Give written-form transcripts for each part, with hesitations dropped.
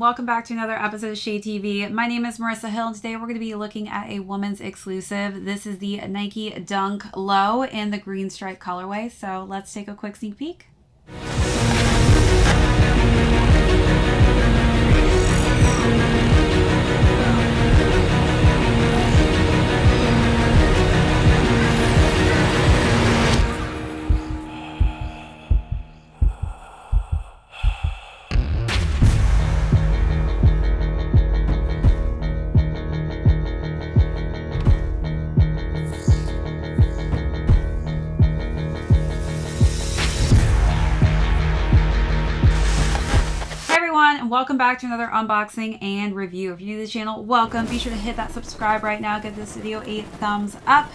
welcome back to another episode of Shade TV. My name is Marissa Hill, and today we're going to be looking at a woman's exclusive. This is the Nike Dunk Low in the green stripe colorway, so let's take a quick sneak peek. And welcome back to another unboxing and review. If you're new to the channel, welcome. Be sure to hit that subscribe right now. Give this video a thumbs up.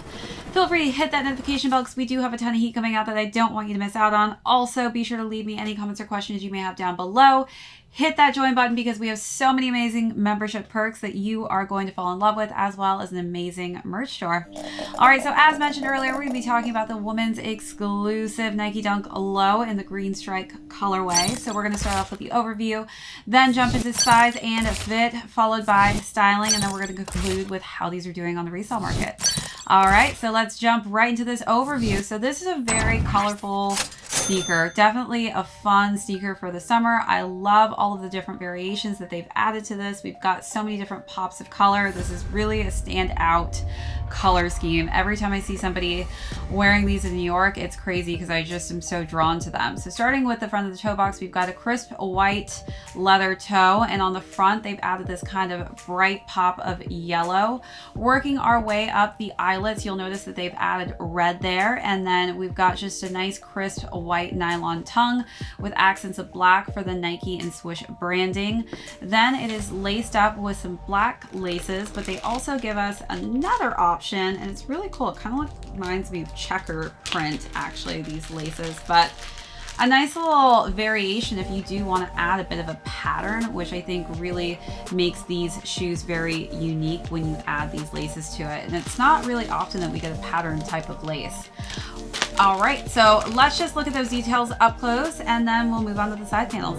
Feel free to hit that notification bell because we do have a ton of heat coming out that I don't want you to miss out on. Also, be sure to leave me any comments or questions you may have down below. Hit that join button because we have so many amazing membership perks that you are going to fall in love with, as well as an amazing merch store. All right, so as mentioned earlier, we're going to be talking about the women's exclusive Nike Dunk Low in the green stripe colorway. So we're going to start off with the overview, then jump into size and fit, followed by styling, and then we're going to conclude with how these are doing on the resale market. All right, so let's jump right into this overview. So this is a very colorful sneaker, definitely a fun sneaker for the summer. I love all of the different variations that they've added to this. We've got so many different pops of color. This is really a standout color scheme. Every time I see somebody wearing these in New York, it's crazy because I just am so drawn to them. So starting with the front of the toe box, we've got a crisp white leather toe, and on the front they've added this kind of bright pop of yellow. Working our way up the eyelets, you'll notice that they've added red there, and then we've got just a nice crisp white nylon tongue with accents of black for the Nike and Swish branding. Then it is laced up with some black laces, but they also give us another option, and it's really cool. It kind of reminds me of checker print, actually, these laces, but a nice little variation if you do want to add a bit of a pattern, which I think really makes these shoes very unique when you add these laces to it. And it's not really often that we get a pattern type of lace. All right, so let's just look at those details up close, and then we'll move on to the side panels.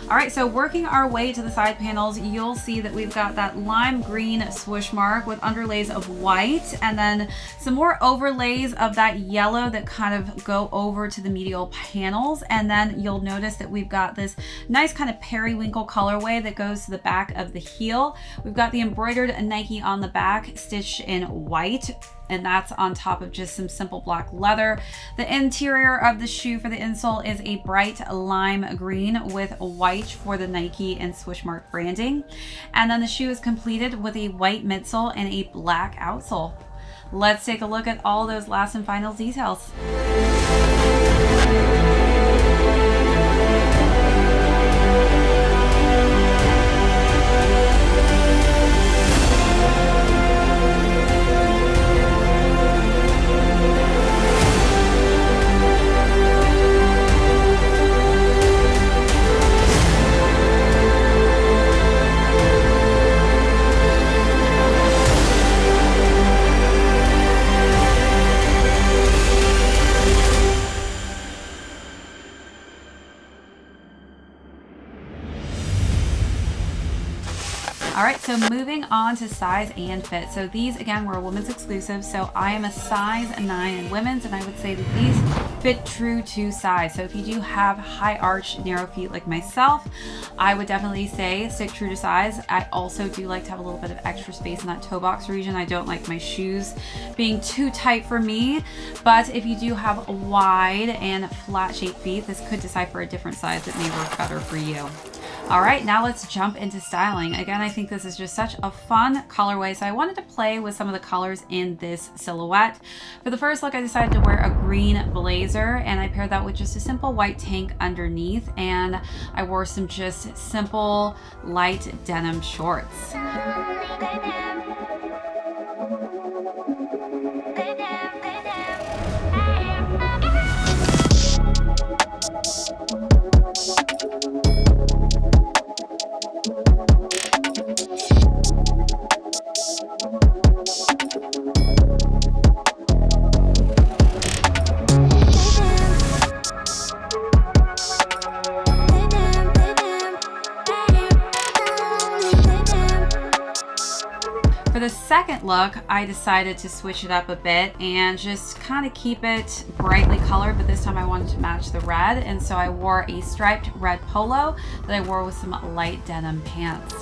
All right, so working our way to the side panels, you'll see that we've got that lime green swoosh mark with underlays of white, and then some more overlays of that yellow that kind of go over to the medial panels. And then you'll notice that we've got this nice kind of periwinkle colorway that goes to the back of the heel. We've got the embroidered Nike on the back stitched in white, and that's on top of just some simple black leather. The interior of the shoe for the insole is a bright lime green with white for the Nike and Swish mark branding. And then the shoe is completed with a white midsole and a black outsole. Let's take a look at all those last and final details. All right, so moving on to size and fit. So these, again, were women's exclusive. So I am a size 9 in women's, and I would say that these fit true to size. So if you do have high arch, narrow feet like myself, I would definitely say stick true to size. I also do like to have a little bit of extra space in that toe box region. I don't like my shoes being too tight for me, but if you do have wide and flat shaped feet, this could decipher a different size that may work better for you. All right, now let's jump into styling. Again, I think this is just such a fun colorway, so I wanted to play with some of the colors in this silhouette. For the first look, I decided to wear a green blazer, and I paired that with just a simple white tank underneath, and I wore some just simple light denim shorts. For the second look, I decided to switch it up a bit and just kind of keep it brightly colored, but this time I wanted to match the red, and so I wore a striped red polo that I wore with some light denim pants.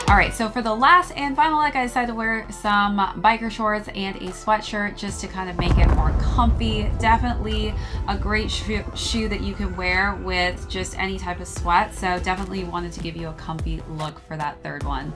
All right, so for the last and final look, I decided to wear some biker shorts and a sweatshirt just to kind of make it more comfy. Definitely a great shoe that you can wear with just any type of sweat. So definitely wanted to give you a comfy look for that third one.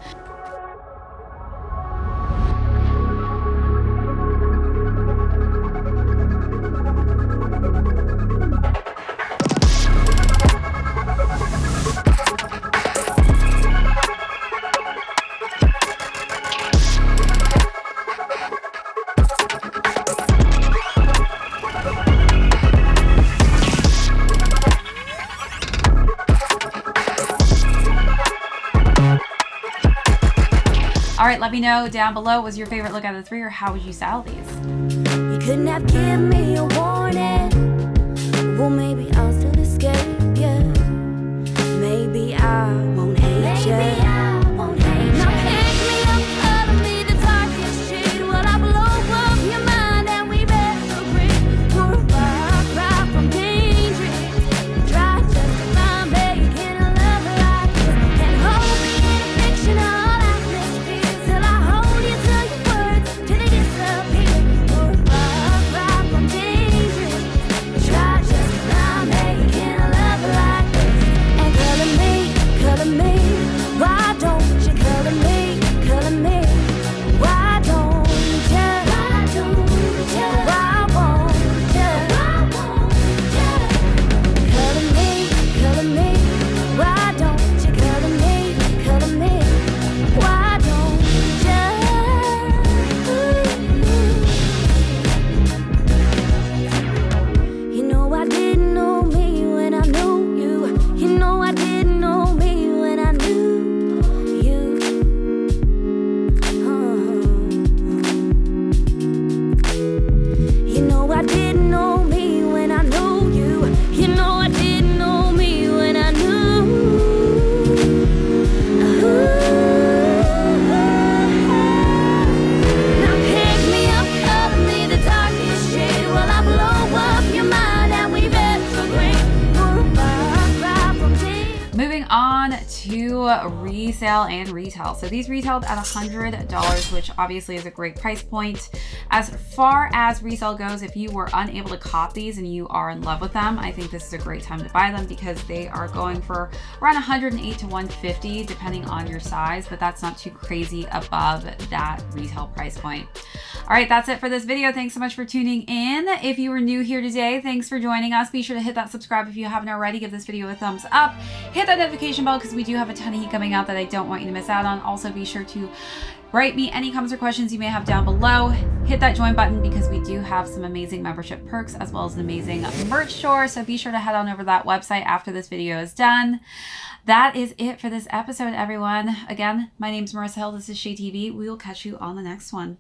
All right, let me know down below, was your favorite look out of the three, or how would you style these? You couldn't have given me a warning. Well, maybe I'll still escape, yeah. Maybe I won't hate you. Maybe I won't hate you. Now pick me up, color me the darkest shade. While I blow up your mind and we retrograde. We're a far cry from danger. Try just to find making a love like this. And hold me in a fictional atmosphere till I hold you to your words till they disappear. We're a far cry from danger. Try just to find making a love like this. And color me, why don't you color me, color me? Why don't you? Why don't you? Why won't you? Why won't you? Color me, why don't you color me? Why don't you? You know I didn't know me when I knew you. You know I didn't know me when I knew you. You know I didn't know me when I knew you. You know I didn't know me when I knew. Now pick me up, color me the darkest shade while I blow up your mind and we retrograde. We're a far cry from danger. Moving on to resale and retail. So these retailed at $100, which obviously is a great price point. As far as resale goes, if you were unable to cop these and you are in love with them, I think this is a great time to buy them because they are going for around 108 to 150 depending on your size, but that's not too crazy above that retail price point. All right, that's it for this video. Thanks so much for tuning in. If you were new here today, thanks for joining us. Be sure to hit that subscribe if you haven't already. Give this video a thumbs up. Hit that notification bell because we do have a ton of heat coming out that I don't want you to miss out on. Also, be sure to write me any comments or questions you may have down below. Hit that join button because we do have some amazing membership perks as well as an amazing merch store. So be sure to head on over to that website after this video is done. That is it for this episode, everyone. Again, my name's Marissa Hill. This is ShadeTV. We will catch you on the next one.